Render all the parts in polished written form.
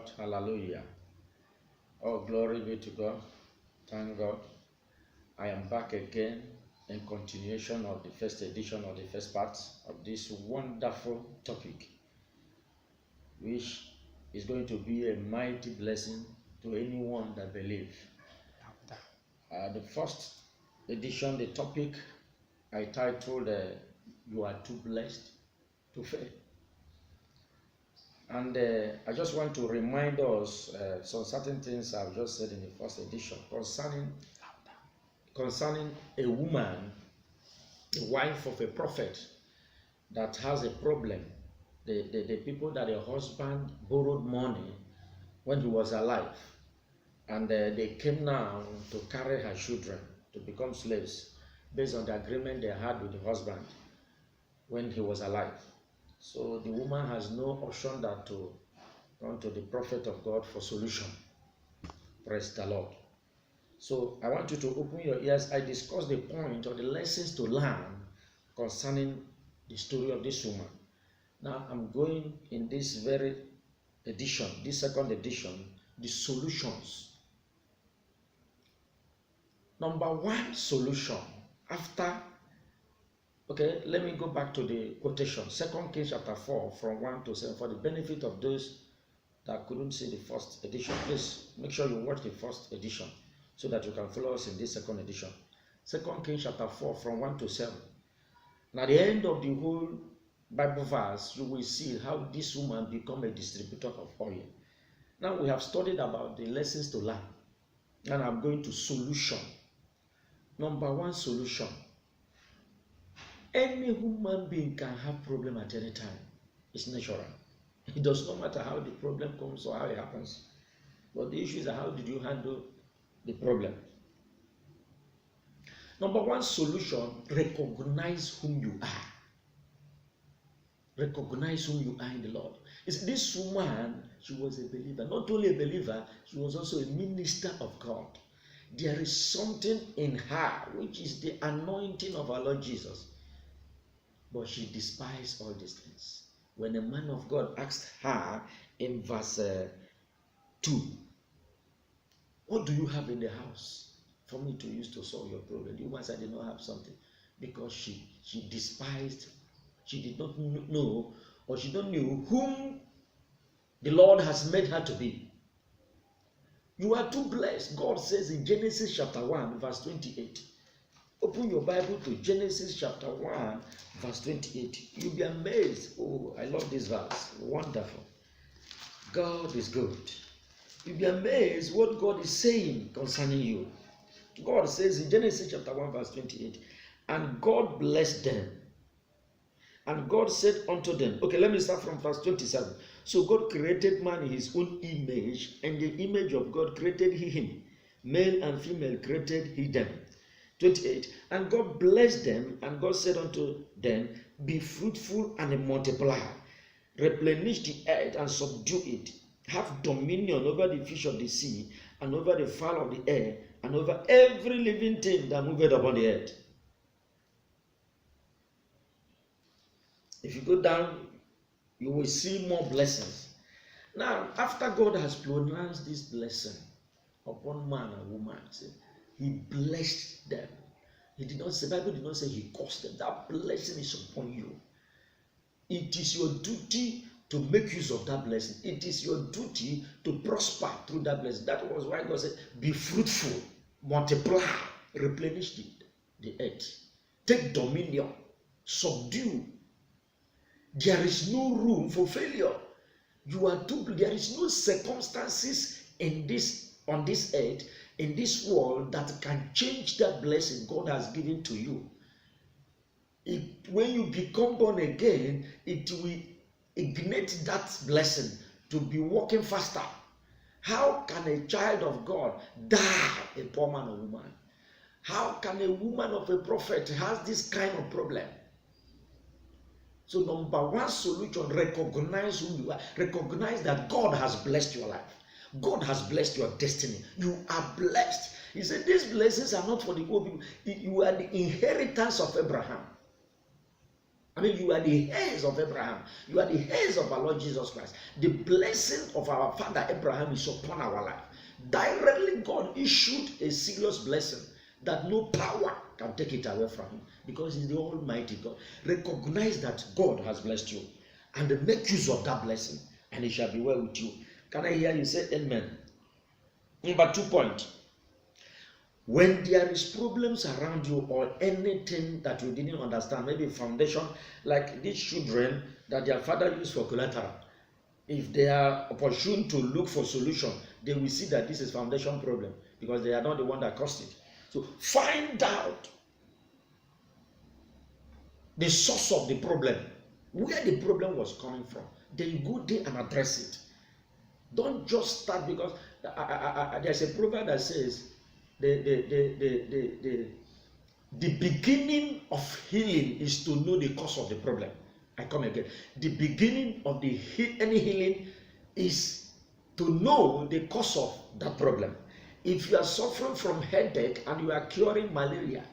Lord. Hallelujah. Oh, glory be to God. Thank God. I am back again in continuation of the first edition of the first part of this wonderful topic, which is going to be a mighty blessing to anyone that believes. The first edition, the topic I titled, You Are Too Blessed to Fail. And I just want to remind us some certain things I've just said in the first edition concerning a woman, the wife of a prophet that has a problem. The people that the husband borrowed money when he was alive, and they came now to carry her children to become slaves based on the agreement they had with the husband when he was alive. So the woman has no option than to come to the prophet of God for solution. Praise the Lord. So I want you to open your ears. I discussed the point or the lessons to learn concerning the story of this woman. Now I'm going in this very edition, this second edition, the solutions. Number one solution after. Okay, let me go back to the quotation. 2 Kings chapter 4 from 1 to 7. For the benefit of those that couldn't see the first edition, please make sure you watch the first edition so that you can follow us in this second edition. 2 Kings chapter 4 from 1 to 7. Now, at the end of the whole Bible verse, you will see how this woman became a distributor of oil. Now, we have studied about the lessons to learn. And I'm going to solution. Number one solution. Any human being can have problem at any time. It's natural. It does not matter how the problem comes or how it happens. But the issue is how did you handle the problem? Number one solution, recognize whom you are. Recognize whom you are in the Lord. It's this woman, she was a believer. Not only a believer, she was also a minister of God. There is something in her, which is the anointing of our Lord Jesus. But she despised all these things. When a man of God asked her in verse 2, what do you have in the house for me to use to solve your problem? The woman said, I did not have something. Because she despised, she did not know, or she don't know whom the Lord has made her to be. You are too blessed. God says in Genesis chapter 1, verse 28. Open your Bible to Genesis chapter 1, verse 28. You'll be amazed. Oh, I love this verse. Wonderful. God is good. You'll be amazed what God is saying concerning you. God says in Genesis chapter 1, verse 28, and God blessed them. And God said unto them, okay, let me start from verse 27. So God created man in his own image, and the image of God created he him. Male and female created he them. 28. And God blessed them, and God said unto them, be fruitful and multiply, replenish the earth and subdue it, have dominion over the fish of the sea, and over the fowl of the air, and over every living thing that moveth upon the earth. If you go down, you will see more blessings. Now, after God has pronounced this blessing upon man and woman, he blessed them. He did not say, the Bible did not say he cursed them. That blessing is upon you. It is your duty to make use of that blessing. It is your duty to prosper through that blessing. That was why God said, be fruitful, multiply, replenish the earth. Take dominion, subdue. There is no room for failure. There is no circumstances on this earth, in this world, that can change that blessing God has given to you. When you become born again, it will ignite that blessing to be working faster. How can a child of God die a poor man or woman? How can a woman of a prophet have this kind of problem? So number one solution, recognize who you are. Recognize that God has blessed your life. God has blessed your destiny. You are blessed. He said these blessings are not for the old people. You are the inheritance of Abraham. I mean, you are the heirs of Abraham. You are the heirs of our Lord Jesus Christ. The blessing of our father Abraham is upon our life. Directly, God issued a serious blessing that no power can take it away from him, because he's the Almighty God. Recognize that God has blessed you and make use of that blessing, and it shall be well with you. Can I hear you say amen? Number 2 point. When there is problems around you or anything that you didn't understand, maybe foundation, like these children that their father used for collateral, if they are opportune to look for solution, they will see that this is foundation problem, because they are not the one that caused it. So find out the source of the problem, where the problem was coming from. Then you go there and address it. Don't just start, because there's a proverb that says the beginning of healing is to know the cause of the problem. I come again. The beginning of any healing is to know the cause of that problem. If you are suffering from headache and you are curing malaria,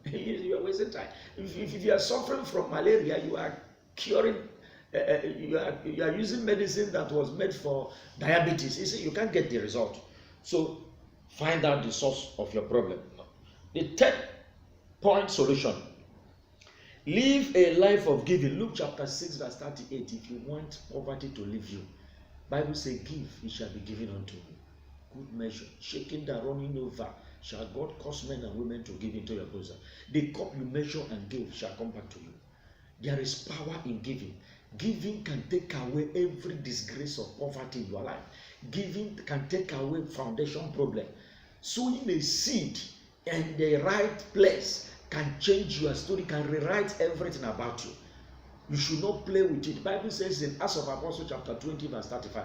you are wasting time. If you are suffering from malaria, you are curing. You are using medicine that was made for diabetes. You can't get the result. So find out the source of your problem. The 10th point solution. Live a life of giving. Luke chapter 6 verse 38. If you want poverty to leave you, Bible says, give, it shall be given unto you. Good measure, shaking down, running over, shall God cause men and women to give into your bosom. The cup you measure and give shall come back to you. There is power in giving. Giving can take away every disgrace of poverty in your life. Giving can take away foundation problem. Sowing a seed in the right place can change your story, can rewrite everything about you. You should not play with it. The Bible says in Acts of Apostles chapter 20 verse 35.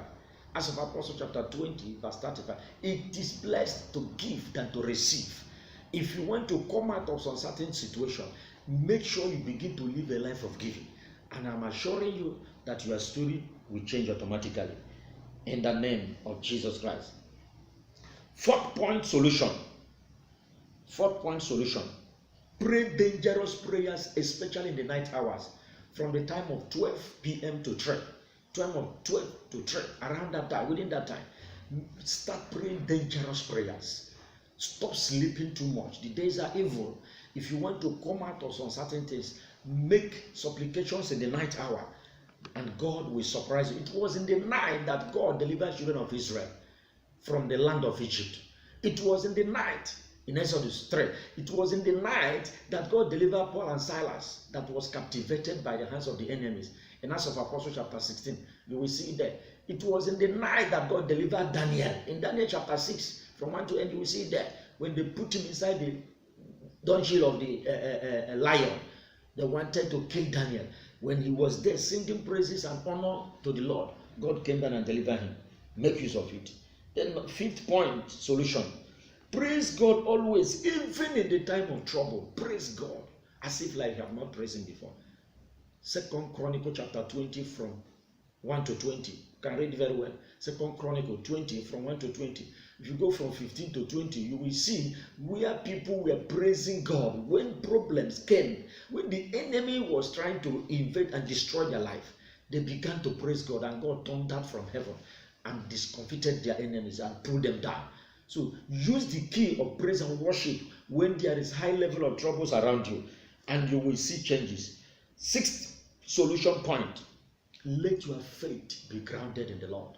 Acts of Apostles chapter 20 verse 35. It is blessed to give than to receive. If you want to come out of some certain situation, make sure you begin to live a life of giving. And I'm assuring you that your story will change automatically. In the name of Jesus Christ. 4th point solution. 4th point solution. Pray dangerous prayers, especially in the night hours, from the time of 12 p.m. to 3. 12 to 3, around that time, within that time. Start praying dangerous prayers. Stop sleeping too much. The days are evil. If you want to come out of some certain things, make supplications in the night hour, and God will surprise you. It was in the night that God delivered children of Israel from the land of Egypt. It was in the night in Exodus 3. It was in the night that God delivered Paul and Silas that was captivated by the hands of the enemies. In Acts of Apostles chapter 16, you will see there. It was in the night that God delivered Daniel. In Daniel chapter 6, from 1 to end, you will see there. When they put him inside the dungeon of the lion, they wanted to kill Daniel. When he was there singing praises and honor to the Lord, God came down and delivered him. Make use of it. Then 5th point solution. Praise God always, even in the time of trouble. Praise God as if like you have not praised him before. 2nd Chronicle chapter 20 from 1 to 20. You can read very well. 2nd Chronicle 20 from 1 to 20. If you go from 15 to 20, you will see where people were praising God when problems came, when the enemy was trying to invade and destroy their life. They began to praise God, and God turned that from heaven and discomfited their enemies and pulled them down. So use the key of praise and worship when there is high level of troubles around you, and you will see changes. 6th solution point. Let your faith be grounded in the Lord.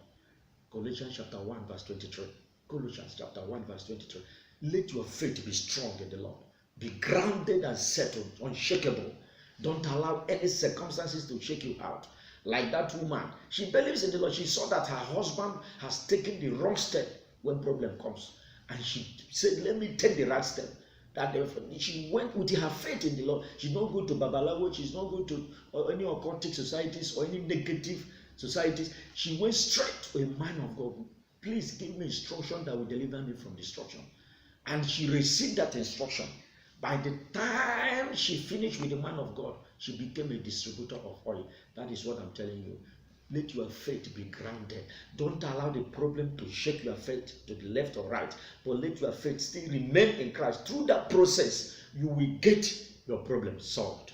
Colossians chapter 1 verse 23. Colossians chapter 1 verse 23. Let your faith be strong in the Lord. Be grounded and settled, unshakable. Don't allow any circumstances to shake you out. Like that woman, she believes in the Lord. She saw that her husband has taken the wrong step when problem comes, and she said, let me take the right step. That she went with her faith in the Lord. She's not going to Babalawo, she's not going to any occultic societies or any negative societies. She went straight to a man of God. Please give me instruction that will deliver me from destruction. And she received that instruction. By the time she finished with the man of God, she became a distributor of oil. That is what I'm telling you. Let your faith be grounded. Don't allow the problem to shake your faith to the left or right, but let your faith still remain in Christ. Through that process, you will get your problem solved.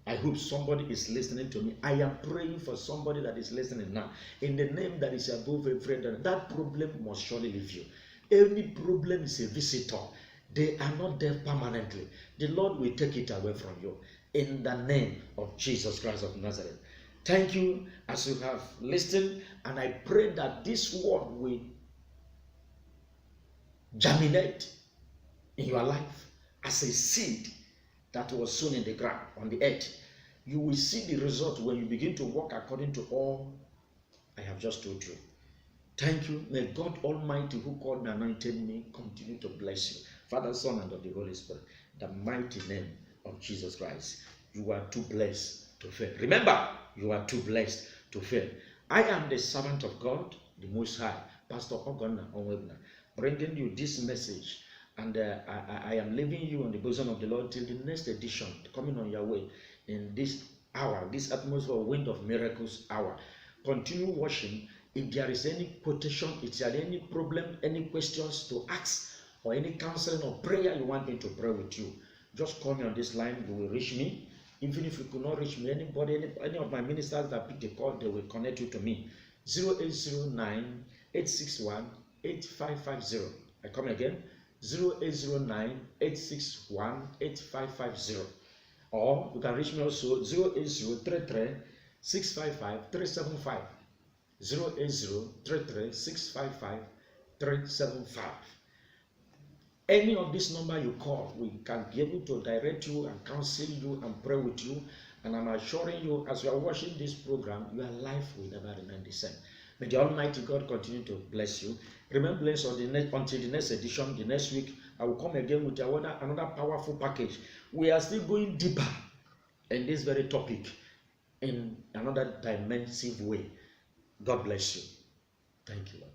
I hope somebody is listening to me. I am praying for somebody that is listening now. In the name that is above every other, that problem must surely leave you. Any problem is a visitor. They are not there permanently. The Lord will take it away from you. In the name of Jesus Christ of Nazareth. Thank you as you have listened, and I pray that this word will germinate in your life as a seed that was sown in the ground, on the earth. You will see the result when you begin to walk according to all I have just told you. Thank you. May God Almighty, who called and anointed me, continue to bless you. Father, Son, and of the Holy Spirit. The mighty name of Jesus Christ. You are too blessed to fail. Remember, you are too blessed to fail. I am the servant of God, the Most High, Pastor Ogonna Onwebna, bringing you this message. And I am leaving you on the bosom of the Lord till the next edition coming on your way in this hour, this atmosphere, wind of miracles hour. Continue watching. If there is any quotation, if there are any problem, any questions to ask, or any counseling or prayer you want me to pray with you, just call me on this line. You will reach me. Even if you could not reach me, anybody, any of my ministers that pick the call, they will connect you to me. 0809-861-8550. I come again. 0809-861-8550. Or you can reach me also 08033-655-375. 08033-655-375. Any of this number you call, we can be able to direct you and counsel you and pray with you. And I'm assuring you, as you are watching this program, your life will never remain the same. May the Almighty God continue to bless you. Remember, until the next edition, the next week, I will come again with another powerful package. We are still going deeper in this very topic in another dimensive way. God bless you. Thank you, Lord.